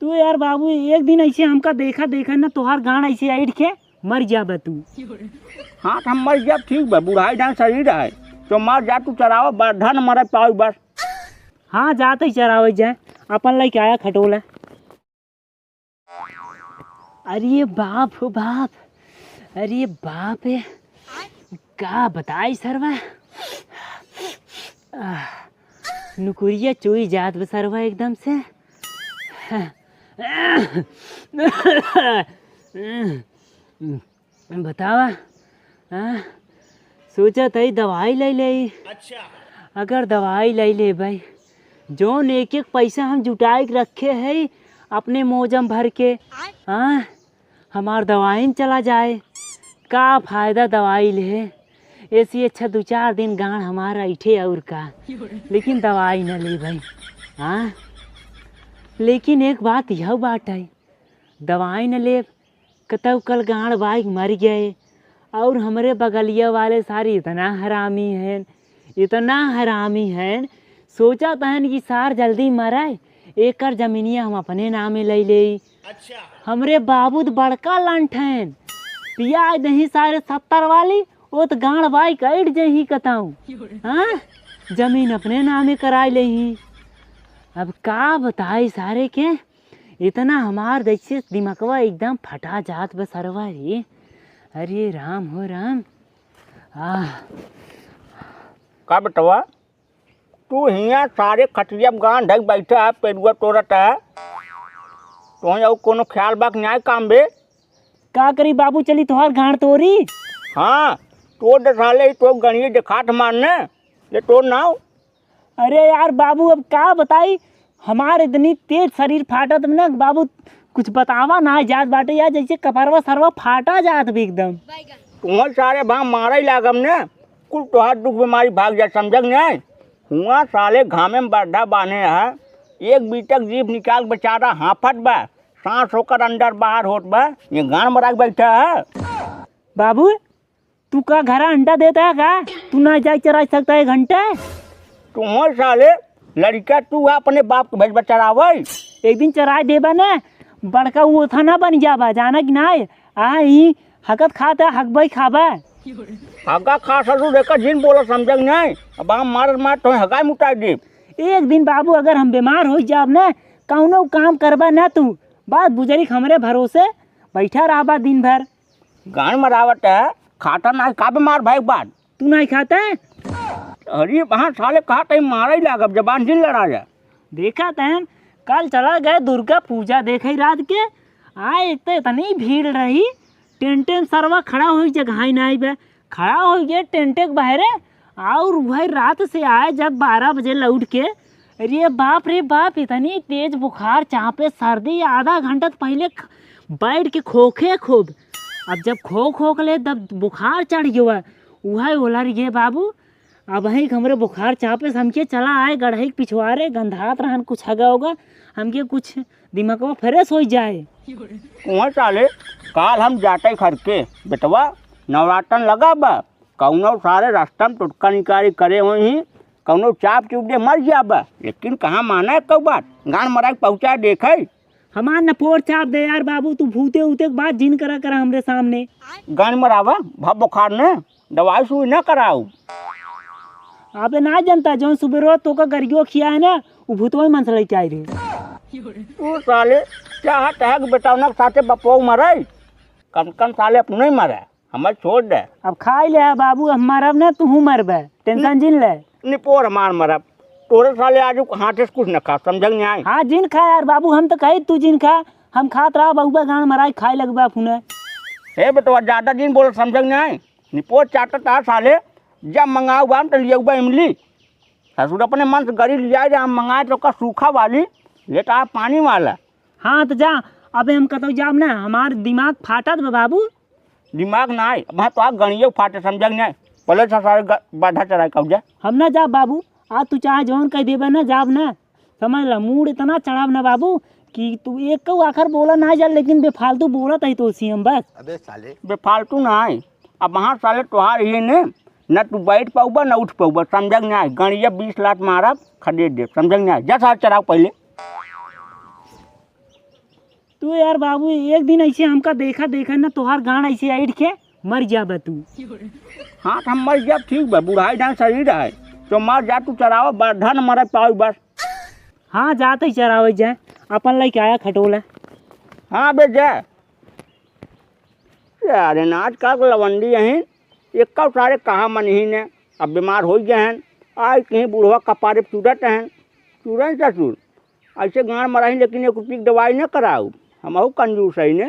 तू यार बाबू एक दिन ऐसे हमका देखा देखा ना तोहार गांड ऐसे ऐठ के मर जाबे तू। हाँ तो हम मर जाब ठीक बा, बुढ़ाई डांस शरीर है तो मर जा तू चरावा बड़ा न मर पाओ बस। हाँ जाते ही चरावे जाए अपन लेके आया खटोला। अरे बाप हो बाप, अरे बाप है का बताई सरवा। नुकुरिया चोई जात बे सरवा एकदम से। बतावा सोचा था दवाई ले ले। अच्छा अगर दवाई ले ले भाई जोन एक एक पैसा हम जुटाए रखे है अपने मोजम भर के, हाँ हमार दवाई में चला जाए का फायदा दवाई ले। ऐसी अच्छा 2-4 दिन गांड हमारा इठे और का, लेकिन दवाई न ले भाई। हाँ लेकिन एक बात यह बात है दवाई न ले कतौ कल गांड बाइक मर गए और हमारे बगलिया वाले सारे इतना हरामी हैं सोचा तहन कि सार जल्दी मराए एकर जमीनिया हम अपने नामे ले ले। अच्छा हमरे बाबूद बड़का लंठन पिया नहीं सारे 70 वाली वो तो गांड बाइक ऐड जही कताऊँ। हाँ जमीन अपने नामे कराए ले ही। अब का बताई सारे के इतना हमार जैसे दिमागवा एकदम फटा जात बस सरवा रे। अरे राम हो राम। का बटवा तू हियाँ सारे खटिया गान ढक बैठा है पेड़ुआ तोड़त है तो कोनो ख्याल बाक न्याय काम बे। का करी बाबू चली तोहार गांड तोरी। हाँ तोड़ दे साले तो गणिये दिखाट मारने ये तोड़ ना। अरे यार बाबू अब का बताई हमार इतनी तेज शरीर फाटत ना बाबू कुछ बतावा ना जात बाटे यार जैसे कपरवा सरवा फाटा जात भी एकदम। तुम्हारे सारे भाग मारा ही लागम ने कुल तोहार दुख बीमारी भाग जा समझ नहीं। हुआ साले घामे में बड्ढा बांधे है एक बीतक जीभ निकाल बेचारा हाफत बा सांस होकर अंदर बाहर होत बा ये गान मरा के बैठा है। बाबू तू का घरा अंडा देता है का तू ना जाए चरा सकता है घंटे। तुम्हारे साले लड़का तू अपने बाप को भेज बचरावे एक दिन चराए देबा ना बड़का वो थाना बन जाबा जाना कि ना ही हकत खाता हकबई खाबा। हगा खा ससुर देखा जिन बोला समझ नहीं अब हम मार तो हगाई मुटा दे। एक दिन बाबू अगर हम बीमार हो जाब ना कौनो काम करबा ना तू बात बुजरिक हमरे भरोसे बैठा रहबा दिन भर। गान मरावट है खाता ना का बीमार भाई बात तू नहीं खाता है। अरे वहाँ साले कहा तई मारा ही लागब जबान जिन लड़ा जा। देखा तहन कल चला गए दुर्गा पूजा देखे रात के आए एक तो इतनी भीड़ रही टेंटेन सरवा खड़ा हो जगह नहीं बे खड़ा हो गया टेंटे के बहरे और वही रात से आए जब 12 बजे लौट के अरे बाप इतनी तेज बुखार चापे सर्दी आधा घंटा पहले बैठ के खोखे खूब। अब जब खोख ले तब बुखार चढ़ गया वही बोला रे बाबू अब वही हमरे बुखार चापे हमके चला आए गढ़ई पिछवाड़े गंधात रहन कुछ हगा होगा हमके कुछ दिमागवा फ्रेश हो जाए। कुआं साले काल हम जाते घर के बेटवा नवरात्रन लगा बा कौनो सारे रास्ता में टुटका निकारी करे हुई कौनो चाप चुप दे मर जा बा लेकिन कहाँ माना है कौ बात गान मरा के पहुँचा देखे हमार न पोर चाप दे यार बाबू तू भूते उते के बाद जिन करा हमरे सामने गान मरावा भव बुखार ने दवाई सुई न कराऊ। आपे ना जनता जो सुबह तो का गरियो खिया है ना वो भूतवा मन से लेके आई रे। तू साले चाहत है कि बेटा साथे बपो मरे कम साले अपने नहीं मरे हमें छोड़ दे। अब खाई ले बाबू हम मरब ना तू मरबे टेंशन जिन ले निपोर मार मरब तोरे साले आज हाथे से कुछ न खा समझ नहीं आई। हाँ जिन खा यार बाबू हम तो कही तू जिन खा हम खात रहा बहुबा गान मराई खाए लगबा फुने। हे बेटा ज्यादा दिन बोल समझ नहीं आई निपोर चाटता साले जब मंगाऊ बाम तो लिया इमली ससुर अपने मन से गरी लिया हम मंगाए तो का सूखा वाली लेटा आप पानी वाला। हाँ तो जा अबे हम कतो जाब ना हमार दिमाग फाटत बा बाबू। दिमाग ना आए वहाँ तो आप गणिये फाटे समझ नहीं पहले सारे बाढ़ा चढ़ाए कब्जा हम ना जाब बाबू आज तू चाहे जौन कह देबे ना जाब ना समझ ला मूड इतना चढ़ाव ना बाबू कि तू एक को आखिर बोला ना जा लेकिन बेफालतू बोलत है तो सी हम बस। अबे साले बेफालतू ना आए अब वहाँ साले तोहार ये ने न तू बैठ पाऊबा न उठ पाऊबा समझ नहीं आए गणिया 20 लाख मारब खरीद दे समझ नहीं आए जा साथ चढ़ाओ पहले। तू यार बाबू एक दिन ऐसे हमका देखा देखा ना तोहार गांड ऐसे ऐठ के मर जाबे तू। हाँ तो हम मर जाब ठीक बा, बुढ़ाई डांस शरीर है तो मर जा, तू चरावा बड़ा न मर पाओ बस। हाँ जाते ही चरावे जाए, अपन लेके आया खटोला। हाँ बे जा यार नाच का लवंडी हैं एक सारे कहाँ मन ही ने अब बीमार हो गए हैं, आज कहीं बूढ़वा कपारे चूरत हैं, चूरन ससुर ऐसे गाँव मरा ही लेकिन एक रुपये की दवाई न कराऊ, हम कंजूस है ने।